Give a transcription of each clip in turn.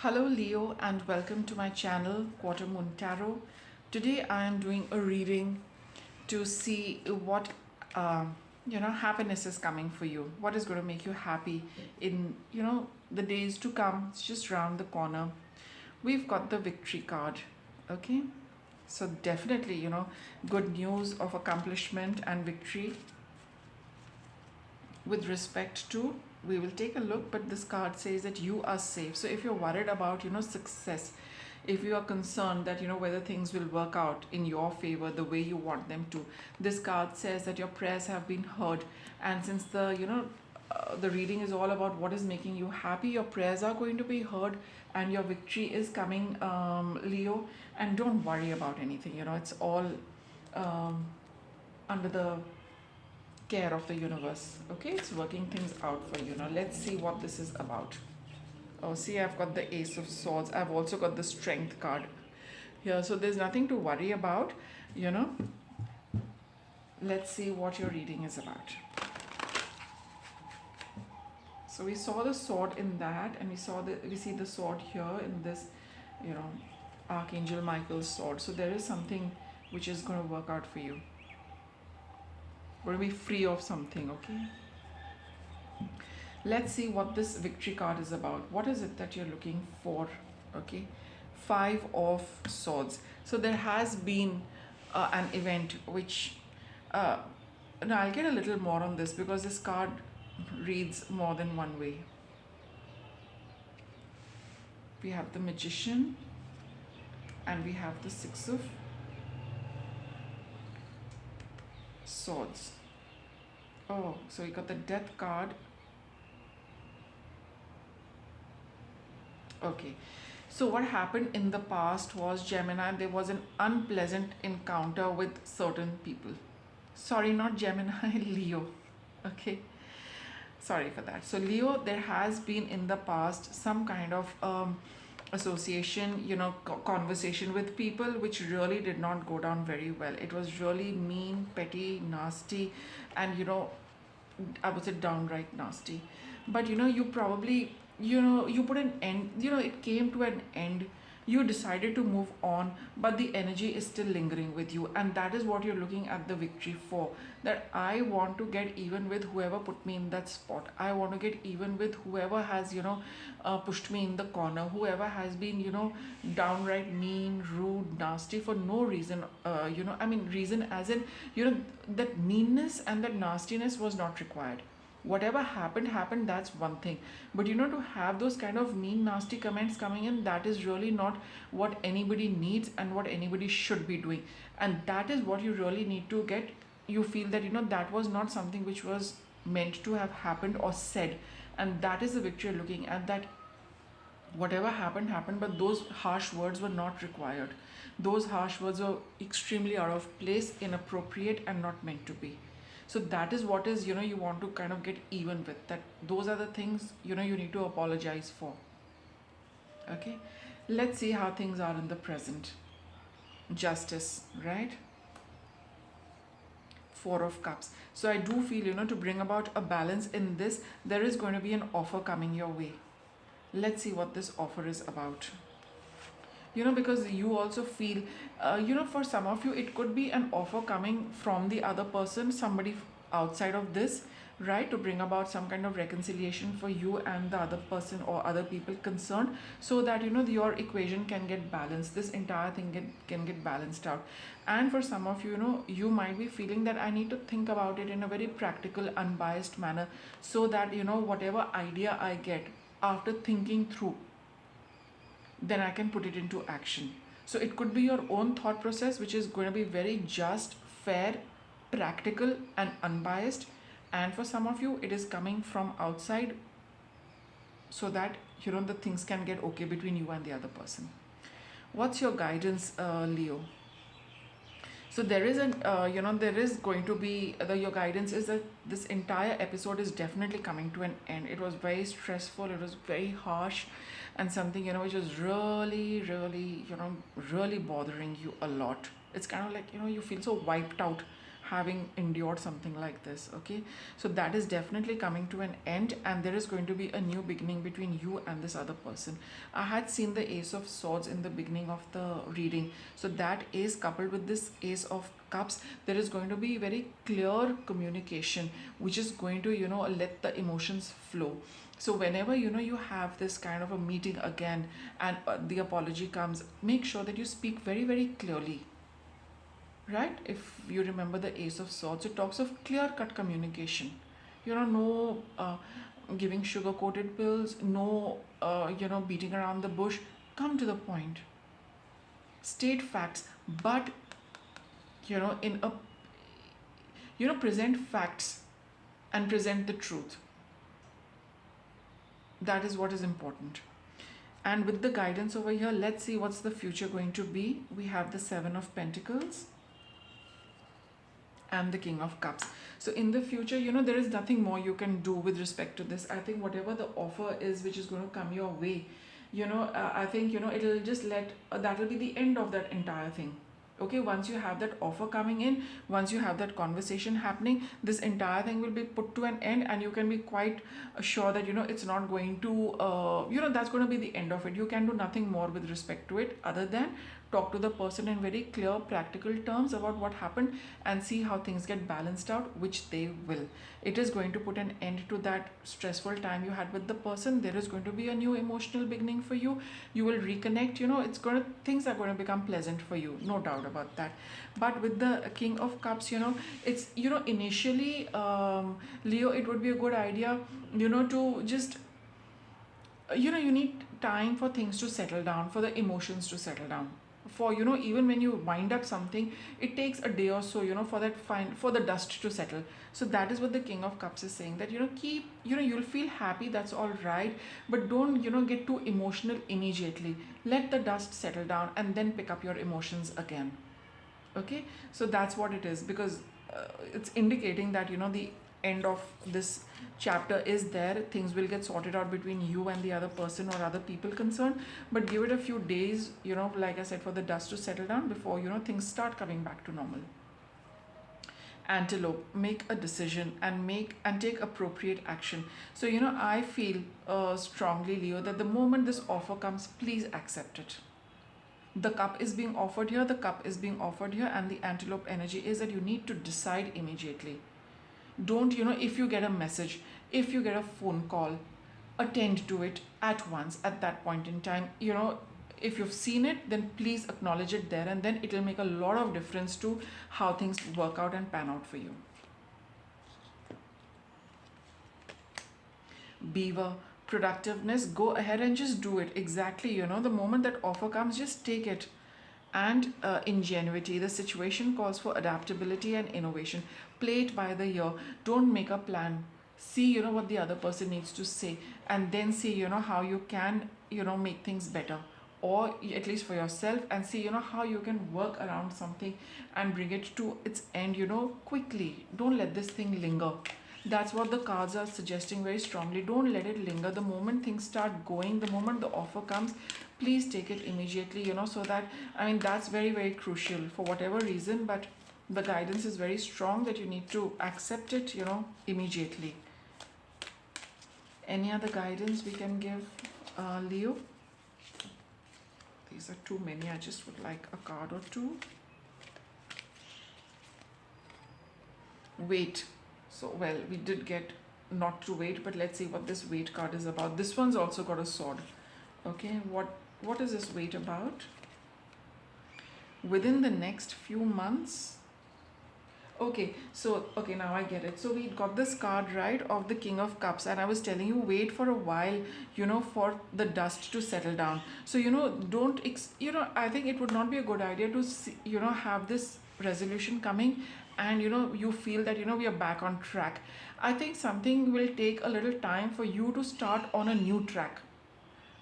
Hello Leo and welcome to my channel Quarter Moon Tarot. Today I am doing a reading to see what happiness is coming for you. What is going to make you happy in the days to come. It's just round the corner. We've got the victory card. Okay? So definitely, good news of accomplishment and victory with respect to, we will take a look, but this card says that you are safe. So if you're worried about success, if you are concerned that whether things will work out in your favor the way you want them to, this card says that your prayers have been heard. And since the reading is all about what is making you happy, your prayers are going to be heard and your victory is coming, Leo. And don't worry about anything, it's all um, under the care of the universe. Okay, it's working things out for you. Now let's see what this is about. Oh, see, I've got the Ace of Swords. I've also got the Strength card here, so there's nothing to worry about. you know let's see what your reading is about. So we saw the sword in that, and we see the sword here in this, Archangel Michael's sword. So there is something which is going to work out for you. We'll be free of something. Okay, let's see what this victory card is about. What is it that you're looking for? Okay, Five of Swords. So there has been an event which now I'll get a little more on this because this card reads more than one way. We have the Magician and we have the Six of Swords. Oh, so we got the Death card. Okay, so what happened in the past was, Gemini, there was an unpleasant encounter with certain people. Sorry, not Gemini, Leo. Okay, sorry for that. So Leo, there has been in the past some kind of association, conversation with people which really did not go down very well. It was really mean, petty, nasty, and I would say downright nasty. But you probably, you put an end, it came to an end. You decided to move on, but the energy is still lingering with you, and that is what you're looking at the victory for. That I want to get even with whoever put me in that spot. I want to get even with whoever has pushed me in the corner, whoever has been downright mean, rude, nasty for no reason. I mean reason as in, that meanness and that nastiness was not required. Whatever happened, that's one thing. But to have those kind of mean, nasty comments coming in, that is really not what anybody needs and what anybody should be doing. And that is what you really need to get. You feel that that was not something which was meant to have happened or said, and that is the victory you're looking at. That whatever happened, but those harsh words were not required. Those harsh words were extremely out of place, inappropriate, and not meant to be. So that is what is, you want to kind of get even with. That those are the things you need to apologize for. Okay, let's see how things are in the present. Justice, right? Four of Cups. So I do feel, to bring about a balance in this, there is going to be an offer coming your way. Let's see what this offer is about. Because you also feel, for some of you it could be an offer coming from the other person, somebody outside of this, right, to bring about some kind of reconciliation for you and the other person or other people concerned, so that your equation can get balanced, this entire thing can get balanced out. And for some of you, you might be feeling that I need to think about it in a very practical, unbiased manner, so that whatever idea I get after thinking through, then I can put it into action. So it could be your own thought process, which is going to be very just, fair, practical, and unbiased. And for some of you, it is coming from outside, so that the things can get okay between you and the other person. What's your guidance, Leo? So there is there is going to be your guidance is that this entire episode is definitely coming to an end. It was very stressful, it was very harsh, and something which was really, really, really bothering you a lot. It's kind of like you feel so wiped out having endured something like this. Okay, so that is definitely coming to an end, and there is going to be a new beginning between you and this other person. I had seen the Ace of Swords in the beginning of the reading, so that is coupled with this Ace of Cups. There is going to be very clear communication, which is going to, let the emotions flow. So whenever, you have this kind of a meeting again, and the apology comes, make sure that you speak very, very clearly, right? If you remember the Ace of Swords, it talks of clear cut communication. No giving sugar coated pills, no beating around the bush. Come to the point, state facts, but in a present facts and present the truth. That is what is important. And with the guidance over here, let's see what's the future going to be. We have the Seven of Pentacles and the King of Cups. So in the future, there is nothing more you can do with respect to this. I think whatever the offer is which is going to come your way, I think, it'll just that will be the end of that entire thing. Okay, once you have that offer coming in, once you have that conversation happening, this entire thing will be put to an end, and you can be quite sure that it's not going to that's going to be the end of it. You can do nothing more with respect to it other than talk to the person in very clear practical terms about what happened, and see how things get balanced out, which they will. It is going to put an end to that stressful time you had with the person. There is going to be a new emotional beginning for you. You will reconnect. Things are going to become pleasant for you, no doubt about that. But with the King of Cups, it's initially, Leo, it would be a good idea to just you need time for things to settle down, for the emotions to settle down. For even when you wind up something, it takes a day or so for the dust to settle. So that is what the King of Cups is saying, that keep, you'll feel happy, that's all right, but don't get too emotional immediately. Let the dust settle down and then pick up your emotions again. Okay, so that's what it is, because it's indicating that the end of this chapter is there. Things will get sorted out between you and the other person or other people concerned, but give it a few days, like I said, for the dust to settle down before things start coming back to normal. Antelope, make a decision and take appropriate action. So I feel strongly, Leo, that the moment this offer comes, please accept it. The cup is being offered here, and the antelope energy is that you need to decide immediately. Don't, if you get a message, if you get a phone call, attend to it at once at that point in time. If you've seen it, then please acknowledge it there, and then it will make a lot of difference to how things work out and pan out for you. Beaver, productiveness, go ahead and just do it. Exactly, the moment that offer comes, just take it. And ingenuity, the situation calls for adaptability and innovation. Play it by the ear. Don't make a plan. See what the other person needs to say, and then see how you can make things better, or at least for yourself, and see how you can work around something and bring it to its end quickly. Don't let this thing linger. That's what the cards are suggesting very strongly. Don't let it linger. The moment things start going, the moment the offer comes, please take it immediately, so that, that's very, very crucial for whatever reason, but the guidance is very strong that you need to accept it, immediately. Any other guidance we can give, Leo? These are too many. I just would like a card or two. Wait. So, well, we did get not to wait, but let's see what this wait card is about. This one's also got a sword. Okay, what is this wait about? Within the next few months? Okay, now I get it. So we got this card, right, of the King of Cups, and I was telling you, wait for a while, for the dust to settle down. So, don't, I think it would not be a good idea to, have this resolution coming, and you feel that we are back on track. I think something will take a little time for you to start on a new track.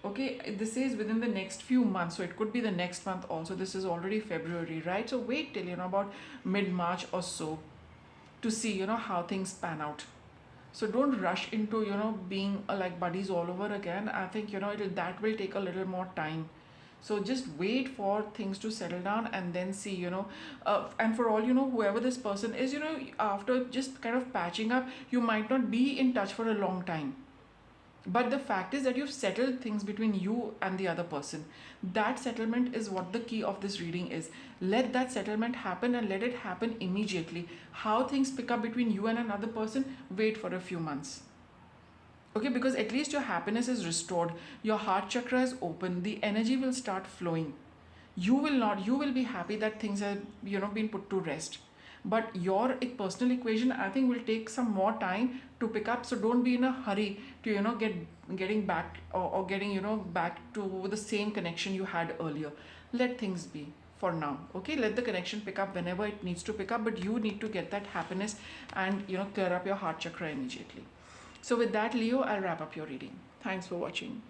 Okay, this is within the next few months, so it could be the next month also. This is already February, right? So wait till about mid-March or so to see how things pan out. So don't rush into being like buddies all over again. I think that will take a little more time. So just wait for things to settle down and then see, and for all whoever this person is, after just kind of patching up, you might not be in touch for a long time, but the fact is that you've settled things between you and the other person. That settlement is what the key of this reading is. Let that settlement happen, and let it happen immediately. How things pick up between you and another person, wait for a few months. Okay, because at least your happiness is restored, your heart chakra is open, the energy will start flowing. You will be happy that things have been put to rest, but your personal equation, I think, will take some more time to pick up. So don't be in a hurry to getting back, or getting back to the same connection you had earlier. Let things be for now. Okay, let the connection pick up whenever it needs to pick up, but you need to get that happiness and clear up your heart chakra immediately. So with that, Leo, I'll wrap up your reading. Thanks for watching.